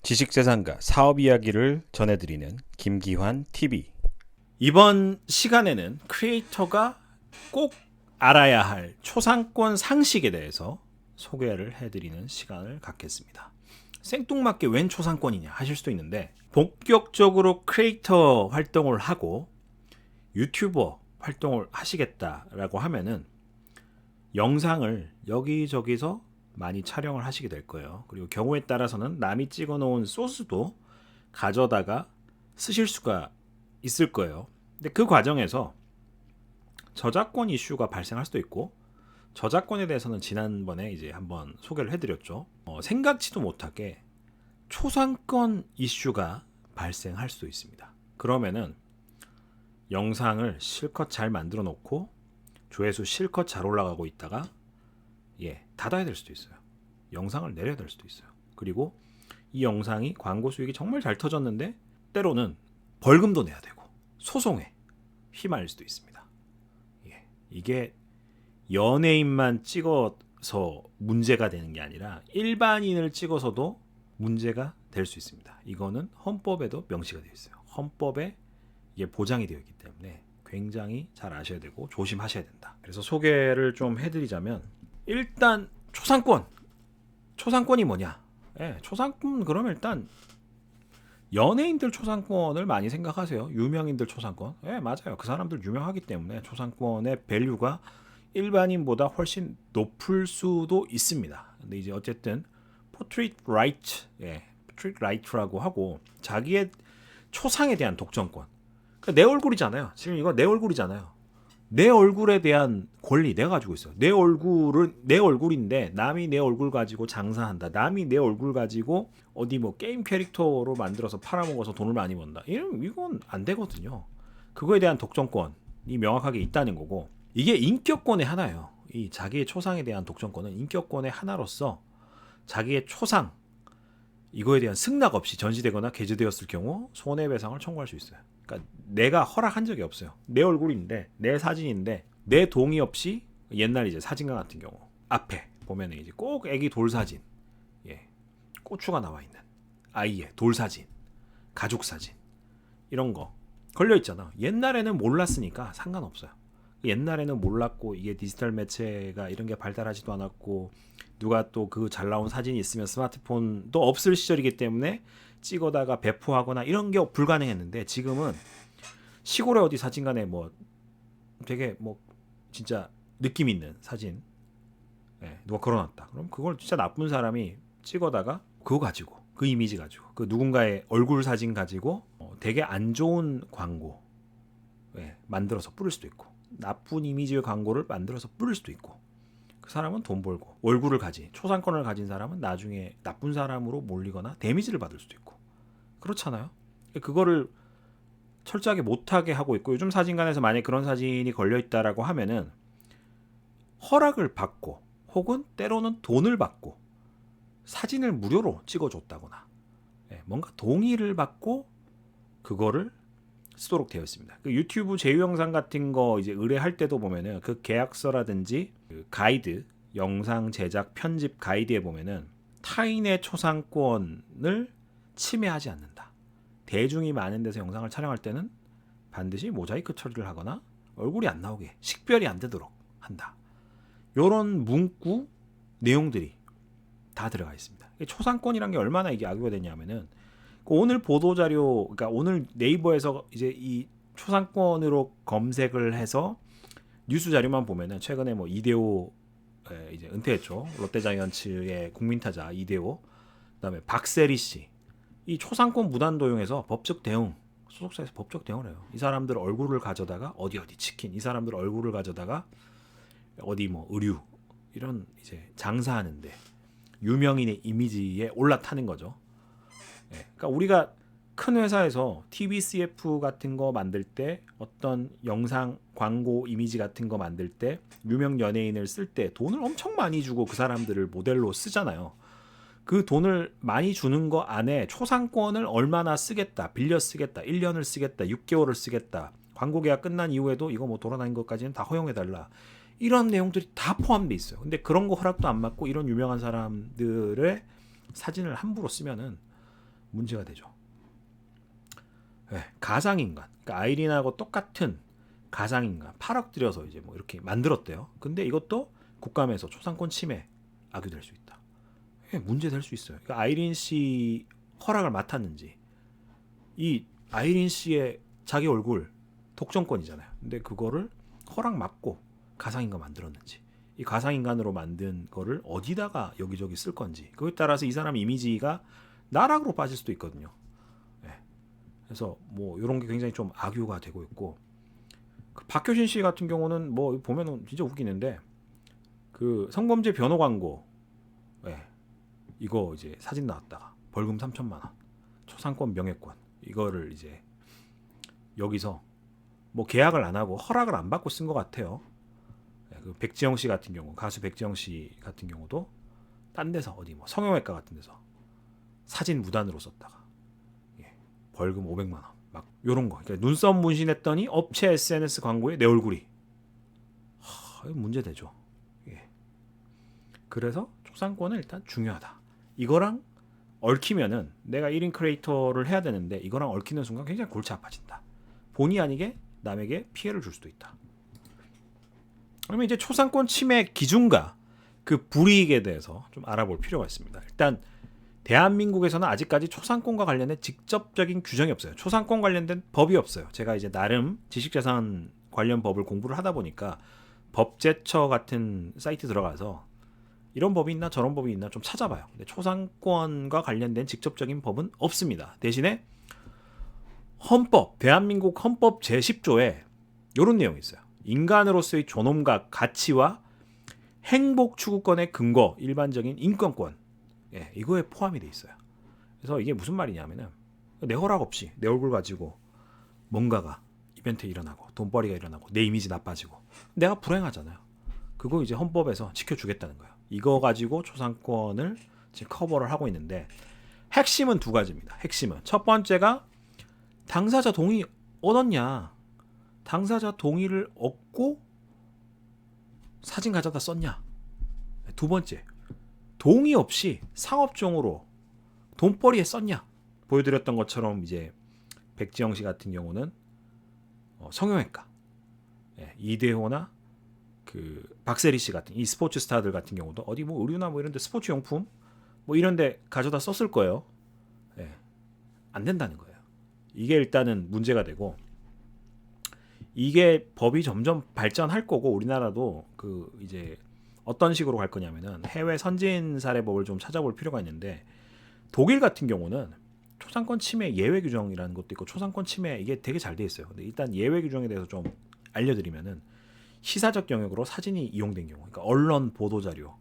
지식재산가 사업 이야기를 전해드리는 김기환 TV. 이번 시간에는 크리에이터가 꼭 알아야 할 초상권 상식에 대해서 소개를 해드리는 시간을 갖겠습니다. 생뚱맞게 웬 초상권이냐 하실 수도 있는데, 본격적으로 크리에이터 활동을 하고 유튜버 활동을 하시겠다라고 하면은 영상을 여기저기서 많이 촬영을 하시게 될 거예요. 그리고 경우에 따라서는 남이 찍어 놓은 소스도 가져다가 쓰실 수가 있을 거예요. 근데 그 과정에서 저작권 이슈가 발생할 수도 있고, 저작권에 대해서는 지난번에 이제 한번 소개를 해드렸죠. 생각지도 못하게 초상권 이슈가 발생할 수도 있습니다. 그러면은 영상을 실컷 잘 만들어 놓고 조회수 실컷 잘 올라가고 있다가 닫아야 될 수도 있어요. 영상을 내려야 될 수도 있어요. 그리고 이 영상이 광고 수익이 정말 잘 터졌는데 때로는 벌금도 내야 되고 소송에 휘말릴 수도 있습니다. 이게 연예인만 찍어서 문제가 되는 게 아니라 일반인을 찍어서도 문제가 될 수 있습니다. 이거는 헌법에도 명시가 되어 있어요. 헌법에 이게 보장이 되어 있기 때문에 굉장히 잘 아셔야 되고 조심하셔야 된다. 그래서 소개를 좀 해드리자면, 일단 초상권이 뭐냐? 초상권 그러면 일단 연예인들 초상권을 많이 생각하세요. 유명인들 초상권. 맞아요. 그 사람들 유명하기 때문에 초상권의 밸류가 일반인보다 훨씬 높을 수도 있습니다. 근데 이제 어쨌든 포트레이트 라이트라고 하고, 자기의 초상에 대한 독점권. 그러니까 내 얼굴이잖아요. 지금 이거 내 얼굴이잖아요. 내 얼굴에 대한 권리 내가 가지고 있어요. 내 얼굴인데 남이 내 얼굴 가지고 장사한다. 남이 내 얼굴 가지고 어디 뭐 게임 캐릭터로 만들어서 팔아먹어서 돈을 많이 번다. 이건 안 되거든요. 그거에 대한 독점권이 명확하게 있다는 거고, 이게 인격권의 하나예요. 이 자기의 초상에 대한 독점권은 인격권의 하나로서 자기의 초상 이거에 대한 승낙 없이 전시되거나 게재되었을 경우 손해배상을 청구할 수 있어요. 그러니까 내가 허락한 적이 없어요. 내 얼굴인데, 내 사진인데 내 동의 없이, 옛날 이제 사진관 같은 경우 앞에 보면 이제 꼭 애기 돌 사진, 고추가 나와 있는 아이의 돌 사진, 가족 사진 이런 거 걸려 있잖아. 옛날에는 몰랐으니까 상관없어요. 옛날에는 몰랐고, 이게 디지털 매체가 이런 게 발달하지도 않았고, 누가 또 그 잘 나온 사진이 있으면 스마트폰도 없을 시절이기 때문에 찍어다가 배포하거나 이런 게 불가능했는데, 지금은 시골의 어디 사진관에 뭐 되게 뭐 진짜 느낌 있는 사진 누가 걸어놨다. 그럼 그걸 진짜 나쁜 사람이 찍어다가 그거 가지고, 그 이미지 가지고, 그 누군가의 얼굴 사진 가지고 되게 안 좋은 광고 만들어서 뿌릴 수도 있고, 나쁜 이미지의 광고를 만들어서 뿌릴 수도 있고, 그 사람은 돈 벌고, 초상권을 가진 사람은 나중에 나쁜 사람으로 몰리거나 데미지를 받을 수도 있고, 그렇잖아요. 그거를 철저하게 못하게 하고 있고, 요즘 사진관에서 만약에 그런 사진이 걸려있다라고 하면은 허락을 받고, 혹은 때로는 돈을 받고 사진을 무료로 찍어줬다거나 뭔가 동의를 받고 그거를 쓰도록 되어 있습니다. 그 유튜브 제휴 영상 같은 거 이제 의뢰할 때도 보면은 그 계약서라든지 그 가이드, 영상 제작 편집 가이드에 보면은 타인의 초상권을 침해하지 않는다. 대중이 많은 데서 영상을 촬영할 때는 반드시 모자이크 처리를 하거나 얼굴이 안 나오게, 식별이 안 되도록 한다. 요런 문구 내용들이 다 들어가 있습니다. 초상권이란 게 얼마나 이게 악유가 되냐면은, 오늘 보도자료, 그러니까 오늘 네이버에서 이제 이 초상권으로 검색을 해서 뉴스 자료만 보면은, 최근에 뭐 이대호 이제 은퇴했죠. 롯데자이언츠의 국민타자 이대호, 그다음에 박세리 씨, 이 초상권 무단 도용해서 법적 대응, 소속사에서 법적 대응을 해요. 이 사람들 얼굴을 가져다가 어디 치킨, 이 사람들 얼굴을 가져다가 어디 뭐 의류 이런 이제 장사하는데 유명인의 이미지에 올라타는 거죠. 그러니까 우리가 큰 회사에서 TBCF 같은 거 만들 때, 어떤 영상 광고 이미지 같은 거 만들 때 유명 연예인을 쓸 때 돈을 엄청 많이 주고 그 사람들을 모델로 쓰잖아요. 그 돈을 많이 주는 거 안에 초상권을 얼마나 쓰겠다, 빌려 쓰겠다, 1년을 쓰겠다, 6개월을 쓰겠다, 광고 계약 끝난 이후에도 이거 뭐 돌아다닌 것까지는 다 허용해달라, 이런 내용들이 다 포함돼 있어요. 근데 그런 거 허락도 안 받고 이런 유명한 사람들의 사진을 함부로 쓰면은 문제가 되죠. 네, 가상인간, 그러니까 아이린하고 똑같은 가상인간 8억 들여서 이제 뭐 이렇게 만들었대요. 근데 이것도 국감에서 초상권 침해 악유될 수 있다. 문제 될 수 있어요. 그러니까 아이린 씨 허락을 맡았는지, 이 아이린 씨의 자기 얼굴 독점권이잖아요. 근데 그거를 허락 맡고 가상인간 만들었는지, 이 가상인간으로 만든 거를 어디다가 여기저기 쓸 건지, 그거에 따라서 이 사람 이미지가 나락으로 빠질 수도 있거든요. 네. 그래서 뭐 이런 게 굉장히 좀 악유가 되고 있고, 그 박효신 씨 같은 경우는 뭐 보면은 진짜 웃기는데, 그 성범죄 변호 광고, 네. 이거 이제 사진 나왔다가 벌금 3천만 원, 초상권 명예권, 이거를 이제 여기서 뭐 계약을 안 하고 허락을 안 받고 쓴 것 같아요. 그 백지영 씨 같은 경우, 가수 백지영 씨 같은 경우도 딴 데서 어디 뭐 성형외과 같은 데서 사진 무단으로 썼다가 벌금 500만 원, 막 요런 거. 그러니까 눈썹 문신했더니 업체 SNS 광고에 내 얼굴이, 이거 문제 되죠. 그래서 초상권은 일단 중요하다. 이거랑 얽히면은 내가 1인 크리에이터를 해야 되는데 이거랑 얽히는 순간 굉장히 골치 아파진다. 본의 아니게 남에게 피해를 줄 수도 있다. 그러면 이제 초상권 침해 기준과 그 불이익에 대해서 좀 알아볼 필요가 있습니다. 일단 대한민국에서는 아직까지 초상권과 관련된 직접적인 규정이 없어요. 초상권 관련된 법이 없어요. 제가 이제 나름 지식재산 관련 법을 공부를 하다 보니까 법제처 같은 사이트 들어가서 이런 법이 있나 저런 법이 있나 좀 찾아봐요. 근데 초상권과 관련된 직접적인 법은 없습니다. 대신에 헌법, 대한민국 헌법 제10조에 이런 내용이 있어요. 인간으로서의 존엄과 가치와 행복 추구권의 근거, 일반적인 인권권, 이거에 포함이 돼 있어요. 그래서 이게 무슨 말이냐면은 내 허락 없이 내 얼굴 가지고 뭔가가 이벤트 일어나고 돈벌이가 일어나고 내 이미지 나빠지고 내가 불행하잖아요. 그거 이제 헌법에서 지켜주겠다는 거예요. 이거 가지고 초상권을 지금 커버를 하고 있는데, 핵심은 두 가지입니다. 핵심은 첫 번째가 당사자 동의 얻었냐, 당사자 동의를 얻고 사진 가져다 썼냐. 두 번째, 동의 없이 상업종으로 돈벌이에 썼냐. 보여드렸던 것처럼 이제 백지영 씨 같은 경우는 성형외과, 이대호나 그 박세리 씨 같은 이 스포츠 스타들 같은 경우도 어디 뭐 의류나 뭐 이런데 스포츠 용품 뭐 이런데 가져다 썼을 거예요. 안 된다는 거예요. 이게 일단은 문제가 되고, 이게 법이 점점 발전할 거고, 우리나라도 그 이제 어떤 식으로 갈 거냐면은 해외 선진 사례법을 좀 찾아볼 필요가 있는데, 독일 같은 경우는 초상권 침해 예외 규정이라는 것도 있고, 초상권 침해 이게 되게 잘 돼 있어요. 근데 일단 예외 규정에 대해서 좀 알려드리면은, 시사적 영역으로 사진이 이용된 경우, 그러니까 언론 보도 자료,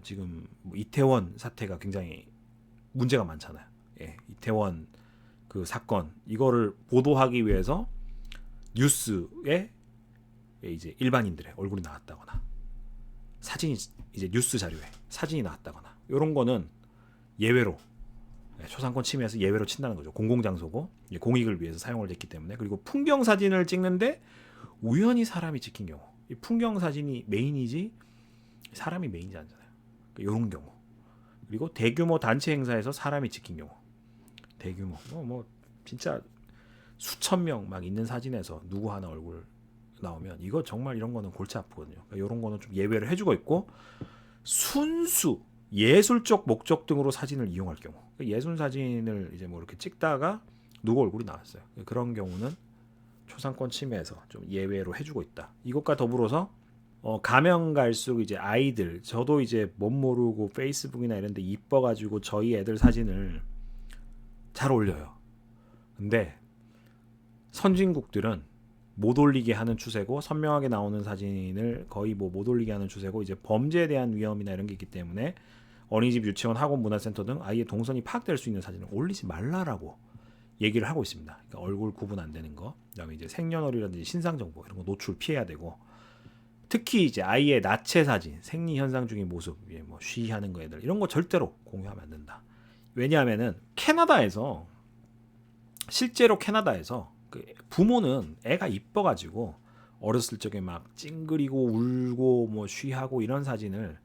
지금 뭐 이태원 사태가 굉장히 문제가 많잖아요. 이태원 그 사건 이거를 보도하기 위해서 뉴스에 이제 일반인들의 얼굴이 나왔다거나, 사진이 이제 뉴스 자료에 사진이 나왔다거나, 이런 거는 예외로 초상권 침해에서 예외로 친다는 거죠. 공공장소고 공익을 위해서 사용을 됐기 때문에. 그리고 풍경 사진을 찍는데 우연히 사람이 찍힌 경우, 이 풍경 사진이 메인이지 사람이 메인이지 않잖아요. 이런 경우. 그리고 대규모 단체 행사에서 사람이 찍힌 경우, 대규모 뭐 진짜 수천 명 막 있는 사진에서 누구 하나 얼굴 나오면 이거 정말 이런 거는 골치 아프거든요. 그러니까 이런 거는 좀 예외를 해주고 있고, 순수 예술적 목적 등으로 사진을 이용할 경우, 예술 사진을 이제 뭐 이렇게 찍다가 누구 얼굴이 나왔어요. 그런 경우는 초상권 침해에서 좀 예외로 해주고 있다. 이것과 더불어서 가면 갈수록 이제 아이들, 저도 이제 못 모르고 페이스북이나 이런 데 이뻐가지고 저희 애들 사진을 잘 올려요. 근데 선진국들은 못 올리게 하는 추세고, 선명하게 나오는 사진을 거의 뭐 못 올리게 하는 추세고, 이제 범죄에 대한 위험이나 이런 게 있기 때문에 어린이집, 유치원, 학원, 문화센터 등 아이의 동선이 파악될 수 있는 사진을 올리지 말라라고 얘기를 하고 있습니다. 그러니까 얼굴 구분 안 되는 거, 그다음에 이제 생년월일이라든지 신상 정보 이런 거 노출 피해야 되고, 특히 이제 아이의 나체 사진, 생리 현상 중인 모습, 뭐 쉬하는 거 애들 이런 거 절대로 공유하면 안 된다. 왜냐하면은 실제로 캐나다에서 그 부모는 애가 이뻐가지고 어렸을 적에 막 찡그리고 울고 뭐 쉬하고 이런 사진을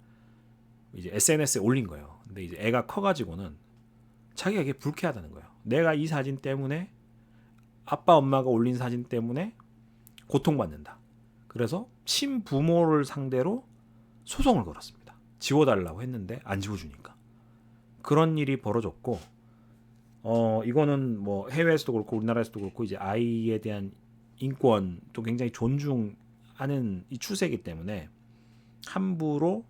이제 SNS에 올린 거예요. 근데 이제 애가 커가지고는 자기가 이게 불쾌하다는 거예요. 내가 이 사진 때문에 아빠 엄마가 올린 사진 때문에 고통받는다. 그래서 친부모를 상대로 소송을 걸었습니다. 지워달라고 했는데 안 지워주니까. 그런 일이 벌어졌고 이거는 뭐 해외에서도 그렇고 우리나라에서도 그렇고 이제 아이에 대한 인권도 굉장히 존중하는 이 추세이기 때문에 함부로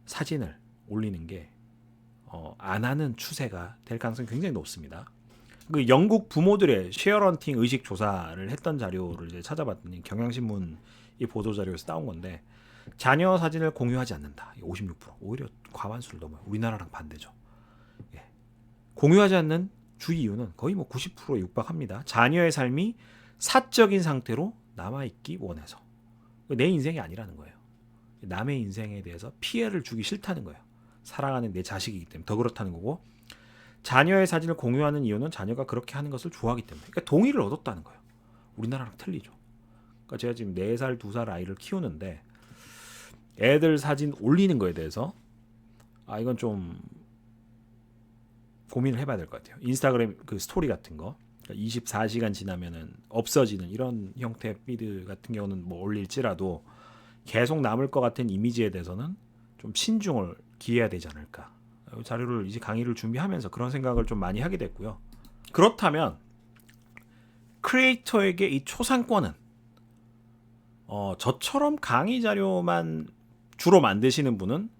사진을 올리는 게 안 하는 추세가 될 가능성이 굉장히 높습니다. 그 영국 부모들의 쉐어런팅 의식 조사를 했던 자료를 이제 찾아봤더니 경향신문 이 보도 자료에서 따온 건데 자녀 사진을 공유하지 않는다. 56%. 오히려 과반수를 넘어요. 우리나라랑 반대죠. 예. 공유하지 않는 주 이유는 거의 뭐 90%에 육박합니다. 자녀의 삶이 사적인 상태로 남아있기 원해서. 내 인생이 아니라는 거예요. 남의 인생에 대해서 피해를 주기 싫다는 거예요. 사랑하는 내 자식이기 때문에 더 그렇다는 거고, 자녀의 사진을 공유하는 이유는 자녀가 그렇게 하는 것을 좋아하기 때문에. 그러니까 동의를 얻었다는 거예요. 우리나라랑 틀리죠. 그러니까 제가 지금 4살, 2살 아이를 키우는데 애들 사진 올리는 거에 대해서 이건 좀 고민을 해봐야 될 것 같아요. 인스타그램 그 스토리 같은 거 24시간 지나면은 없어지는 이런 형태의 피드 같은 경우는 뭐 올릴지라도 계속 남을 것 같은 이미지에 대해서는 좀 신중을 기해야 되지 않을까. 자료를 이제 강의를 준비하면서 그런 생각을 좀 많이 하게 됐고요. 그렇다면 크리에이터에게 이 초상권은 저처럼 강의 자료만 주로 만드시는 분은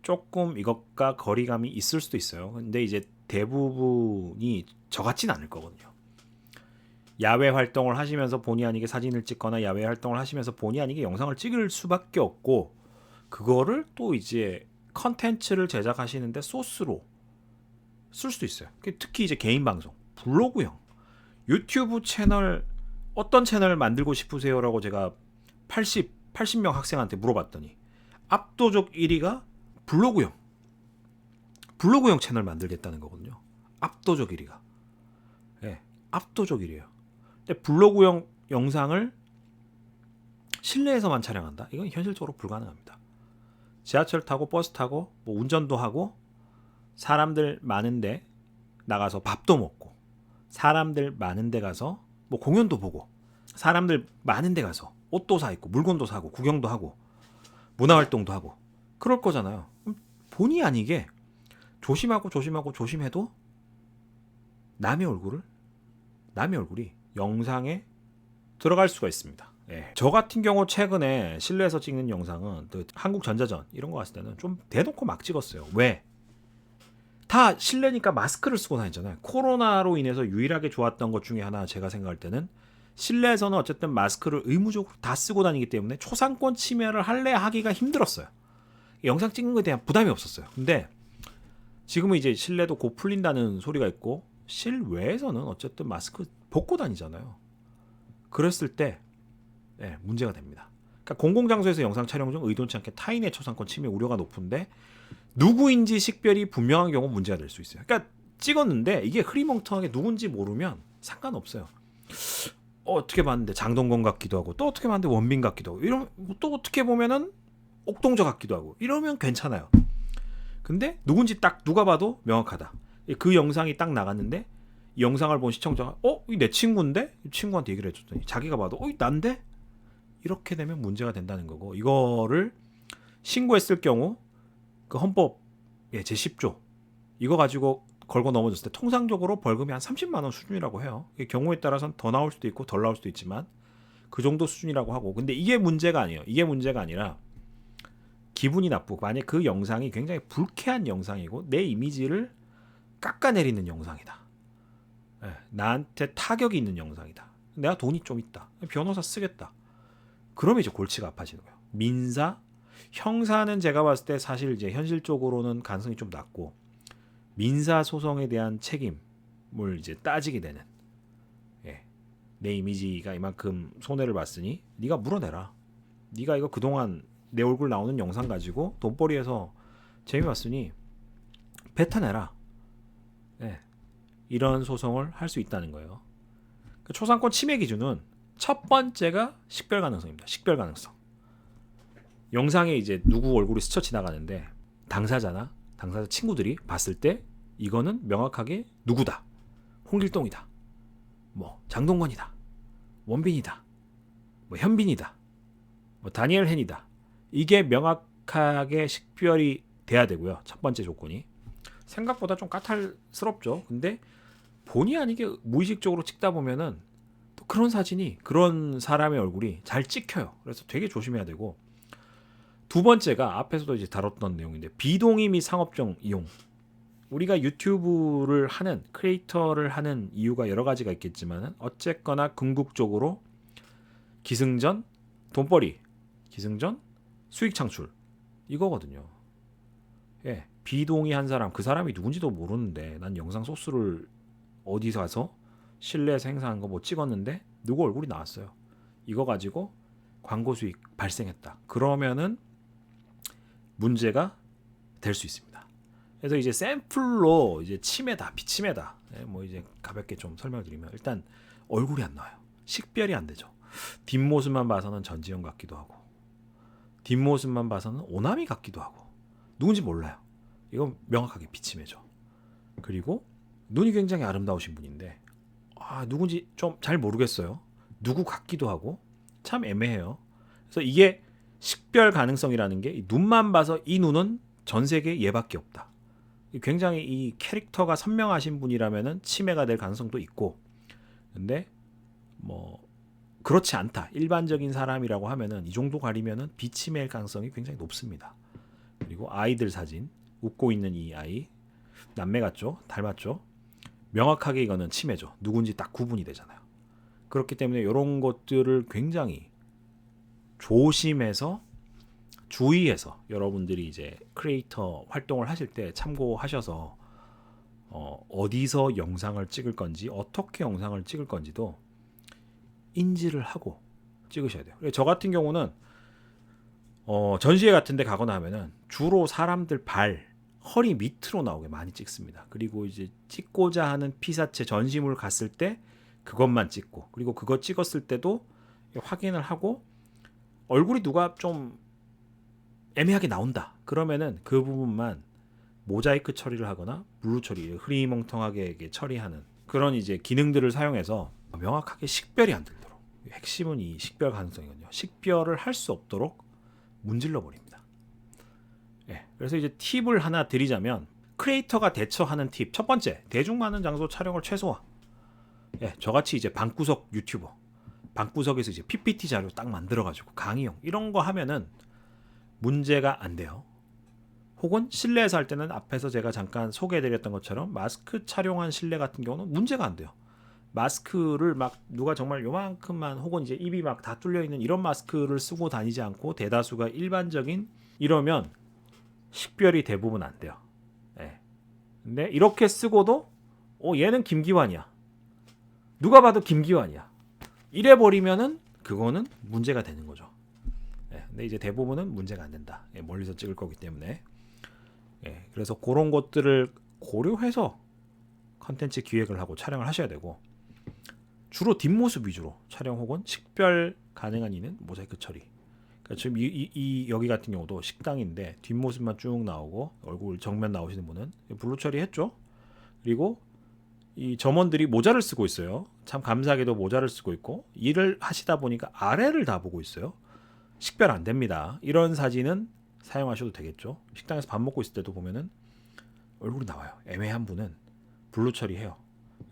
조금 이것과 거리감이 있을 수도 있어요. 근데 이제 대부분이 저같진 않을 거거든요. 야외 활동을 하시면서 본의 아니게 사진을 찍거나 야외 활동을 하시면서 본의 아니게 영상을 찍을 수밖에 없고, 그거를 또 이제 컨텐츠를 제작하시는데 소스로 쓸 수도 있어요. 특히 이제 개인 방송, 블로그형, 유튜브 채널 어떤 채널 만들고 싶으세요라고 제가 80명 학생한테 물어봤더니 압도적 1위가 블로그형 채널 만들겠다는 거거든요. 압도적 1위가. 네, 압도적 1위예요. 근데 블로그형 영상을 실내에서만 촬영한다? 이건 현실적으로 불가능합니다. 지하철 타고 버스 타고 뭐 운전도 하고 사람들 많은데 나가서 밥도 먹고 사람들 많은데 가서 뭐 공연도 보고 사람들 많은데 가서 옷도 사 입고 물건도 사고 구경도 하고 문화활동도 하고 그럴 거잖아요. 본의 아니게 조심해도 남의 얼굴이 영상에 들어갈 수가 있습니다. 예. 저 같은 경우 최근에 실내에서 찍는 영상은 한국전자전 이런 거 갔을 때는 좀 대놓고 막 찍었어요. 왜? 다 실내니까 마스크를 쓰고 다니잖아요. 코로나로 인해서 유일하게 좋았던 것 중에 하나 제가 생각할 때는 실내에서는 어쨌든 마스크를 의무적으로 다 쓰고 다니기 때문에 초상권 침해를 하기가 힘들었어요. 영상 찍는 거에 대한 부담이 없었어요. 근데 지금은 이제 실내도 곧 풀린다는 소리가 있고 실외에서는 어쨌든 마스크 벗고 다니잖아요. 그랬을 때 문제가 됩니다. 그러니까 공공장소에서 영상 촬영 중 의도치 않게 타인의 초상권 침해 우려가 높은데 누구인지 식별이 분명한 경우 문제가 될 수 있어요. 그러니까 찍었는데 이게 흐리멍텅하게 누군지 모르면 상관없어요. 어떻게 봤는데 장동건 같기도 하고 또 어떻게 봤는데 원빈 같기도 하고 이러면 또 어떻게 보면은 옥동저 같기도 하고 이러면 괜찮아요. 근데 누군지 딱 누가 봐도 명확하다. 그 영상이 딱 나갔는데 이 영상을 본 시청자가 이 내 친구인데? 친구한테 얘기를 해줬더니 자기가 봐도 난데? 이렇게 되면 문제가 된다는 거고, 이거를 신고했을 경우 그 헌법 제10조 이거 가지고 걸고 넘어졌을 때 통상적으로 벌금이 한 30만 원 수준이라고 해요. 경우에 따라서는 더 나올 수도 있고 덜 나올 수도 있지만 그 정도 수준이라고 하고, 근데 이게 문제가 아니에요. 이게 문제가 아니라 기분이 나쁘고 만약 그 영상이 굉장히 불쾌한 영상이고 내 이미지를 깎아내리는 영상이다. 나한테 타격이 있는 영상이다. 내가 돈이 좀 있다. 변호사 쓰겠다. 그러면 이제 골치가 아파지는 거예요. 민사, 형사는 제가 봤을 때 사실 이제 현실적으로는 가능성이 좀 낮고 민사 소송에 대한 책임을 이제 따지게 되는. 내 이미지가 이만큼 손해를 봤으니 네가 물어내라. 네가 이거 그동안 내 얼굴 나오는 영상 가지고 돈벌이해서 재미 봤으니 뱉어내라. 이런 소송을 할 수 있다는 거예요. 초상권 침해 기준은 첫 번째가 식별 가능성입니다. 식별 가능성. 영상에 이제 누구 얼굴이 스쳐 지나가는데 당사자 친구들이 봤을 때 이거는 명확하게 누구다. 홍길동이다. 뭐 장동건이다. 원빈이다. 뭐 현빈이다. 뭐 다니엘 헨이다. 이게 명확하게 식별이 돼야 되고요. 첫 번째 조건이. 생각보다 좀 까탈스럽죠. 근데 본의 아니게 무의식적으로 찍다 보면은 또 그런 사진이 그런 사람의 얼굴이 잘 찍혀요. 그래서 되게 조심해야 되고, 두 번째가 앞에서도 이제 다뤘던 내용인데 비동의 및 상업적 이용. 우리가 유튜브를 하는 크리에이터를 하는 이유가 여러 가지가 있겠지만 어쨌거나 궁극적으로 기승전, 돈벌이, 기승전, 수익 창출 이거거든요. 예, 비동의한 사람, 그 사람이 누군지도 모르는데 난 영상 소스를 어디서 가서 실내에서 행사한 거 뭐 찍었는데 누구 얼굴이 나왔어요. 이거 가지고 광고 수익 발생했다. 그러면은 문제가 될 수 있습니다. 그래서 이제 샘플로 이제 치매다, 비치매다. 뭐 이제 가볍게 좀 설명드리면 일단 얼굴이 안 나와요. 식별이 안 되죠. 뒷모습만 봐서는 전지현 같기도 하고, 뒷모습만 봐서는 오나미 같기도 하고, 누군지 몰라요. 이건 명확하게 비치매죠. 그리고 눈이 굉장히 아름다우신 분인데 누군지 좀 잘 모르겠어요. 누구 같기도 하고 참 애매해요. 그래서 이게 식별 가능성이라는 게 눈만 봐서 이 눈은 전 세계에 얘밖에 없다. 굉장히 이 캐릭터가 선명하신 분이라면은 치매가 될 가능성도 있고, 근데 뭐 그렇지 않다. 일반적인 사람이라고 하면은 이 정도 가리면은 비치매일 가능성이 굉장히 높습니다. 그리고 아이들 사진, 웃고 있는 이 아이 남매 같죠? 닮았죠? 명확하게 이거는 치매죠. 누군지 딱 구분이 되잖아요. 그렇기 때문에 이런 것들을 굉장히 조심해서 주의해서 여러분들이 이제 크리에이터 활동을 하실 때 참고하셔서 어디서 영상을 찍을 건지, 어떻게 영상을 찍을 건지도 인지를 하고 찍으셔야 돼요. 저 같은 경우는 전시회 같은 데 가거나 하면은 주로 사람들 발, 허리 밑으로 나오게 많이 찍습니다. 그리고 이제 찍고자 하는 피사체 전시물 갔을 때 그것만 찍고, 그리고 그거 찍었을 때도 확인을 하고, 얼굴이 누가 좀 애매하게 나온다. 그러면은 그 부분만 모자이크 처리를 하거나 블루 처리, 흐리멍텅하게 처리하는 그런 이제 기능들을 사용해서 명확하게 식별이 안 되도록. 핵심은 이 식별 가능성이거든요. 식별을 할 수 없도록 문질러 버립니다. 예, 그래서 이제 팁을 하나 드리자면 크리에이터가 대처하는 팁. 첫 번째, 대중 많은 장소 촬영을 최소화. 예, 저같이 이제 방구석 유튜버, 방구석에서 이제 PPT 자료 딱 만들어가지고 강의용 이런 거 하면은 문제가 안 돼요. 혹은 실내에서 할 때는 앞에서 제가 잠깐 소개해드렸던 것처럼 마스크 촬영한 실내 같은 경우는 문제가 안 돼요. 마스크를 막 누가 정말 요만큼만, 혹은 이제 입이 막 다 뚫려 있는 이런 마스크를 쓰고 다니지 않고 대다수가 일반적인, 이러면 식별이 대부분 안 돼요. 예. 근데 이렇게 쓰고도 얘는 김기환이야. 누가 봐도 김기환이야. 이래 버리면은 그거는 문제가 되는 거죠. 예. 근데 이제 대부분은 문제가 안 된다. 예, 멀리서 찍을 거기 때문에. 예. 그래서 그런 것들을 고려해서 컨텐츠 기획을 하고 촬영을 하셔야 되고, 주로 뒷모습 위주로 촬영 혹은 식별 가능한 이는 모자이크 처리. 그러니까 지금 여기 같은 경우도 식당인데 뒷모습만 쭉 나오고 얼굴 정면 나오시는 분은 블루 처리했죠. 그리고 이 점원들이 모자를 쓰고 있어요. 참 감사하게도 모자를 쓰고 있고, 일을 하시다 보니까 아래를 다 보고 있어요. 식별 안 됩니다. 이런 사진은 사용하셔도 되겠죠. 식당에서 밥 먹고 있을 때도 보면은 얼굴이 나와요. 애매한 분은 블루 처리해요.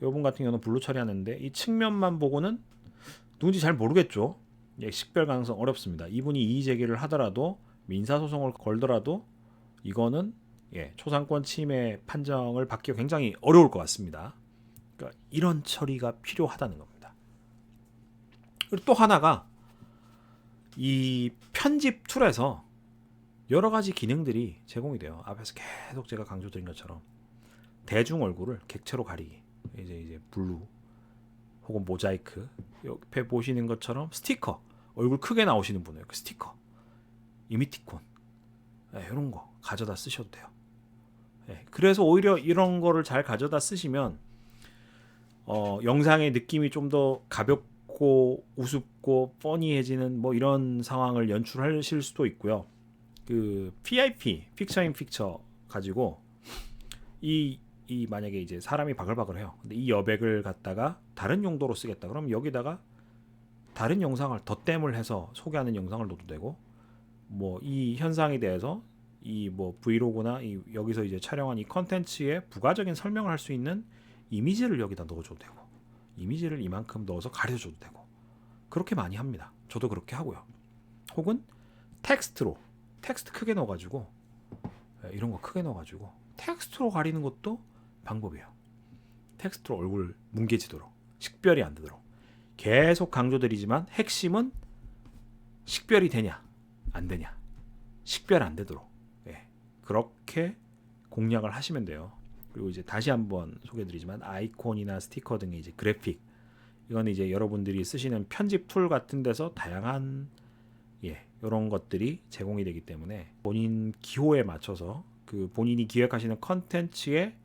이분 같은 경우는 블루 처리하는데 이 측면만 보고는 누군지 잘 모르겠죠. 예, 식별 가능성 어렵습니다. 이분이 이의 제기를 하더라도, 민사소송을 걸더라도 이거는 초상권 침해 판정을 받기가 굉장히 어려울 것 같습니다. 그러니까 이런 처리가 필요하다는 겁니다. 그리고 또 하나가 이 편집 툴에서 여러 가지 기능들이 제공이 돼요. 앞에서 계속 제가 강조드린 것처럼 대중 얼굴을 객체로 가리기, 이제 블루 혹은 모자이크, 옆에 보시는 것처럼 스티커, 얼굴 크게 나오시는 분은 그 스티커, 이미티콘, 이런 거 가져다 쓰셔도 돼요. 그래서 오히려 이런 거를 잘 가져다 쓰시면 영상의 느낌이 좀 더 가볍고 우습고 퍼니해지는 뭐 이런 상황을 연출하실 수도 있고요. 그 PIP, 픽처 인 픽처 가지고 이 만약에 이제 사람이 바글바글해요. 근데 이 여백을 갖다가 다른 용도로 쓰겠다. 그럼 여기다가 다른 영상을 덧댐을 해서 소개하는 영상을 넣어도 되고, 뭐 이 현상에 대해서 이 뭐 브이로그나 여기서 이제 촬영한 이 컨텐츠에 부가적인 설명을 할 수 있는 이미지를 여기다 넣어줘도 되고, 이미지를 이만큼 넣어서 가려줘도 되고, 그렇게 많이 합니다. 저도 그렇게 하고요. 혹은 텍스트로, 텍스트 크게 넣어가지고, 이런 거 크게 넣어가지고 텍스트로 가리는 것도 방법이에요. 텍스트로 얼굴 뭉개지도록, 식별이 안 되도록. 계속 강조드리지만 핵심은 식별이 되냐 안 되냐, 식별 안 되도록, 그렇게 공략을 하시면 돼요. 그리고 이제 다시 한번 소개드리지만 아이콘이나 스티커 등의 이제 그래픽, 이건 이제 여러분들이 쓰시는 편집 툴 같은 데서 다양한 이런 것들이 제공이 되기 때문에 본인 기호에 맞춰서 그 본인이 기획하시는 컨텐츠에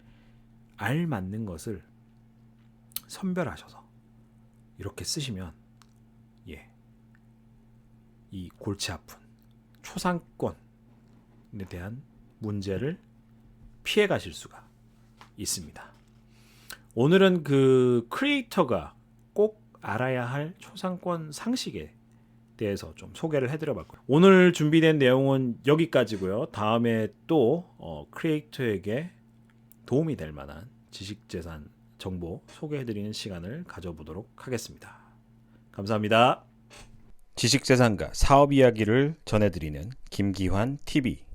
알맞는 것을 선별하셔서 이렇게 쓰시면 이 골치 아픈 초상권에 대한 문제를 피해 가실 수가 있습니다. 오늘은 그 크리에이터가 꼭 알아야 할 초상권 상식에 대해서 좀 소개를 해드려 봤고요. 오늘 준비된 내용은 여기까지고요. 다음에 또 크리에이터에게 도움이 될 만한 지식재산 정보 소개해드리는 시간을 가져보도록 하겠습니다. 감사합니다. 지식재산가 사업 이야기를 전해드리는 김기환 TV.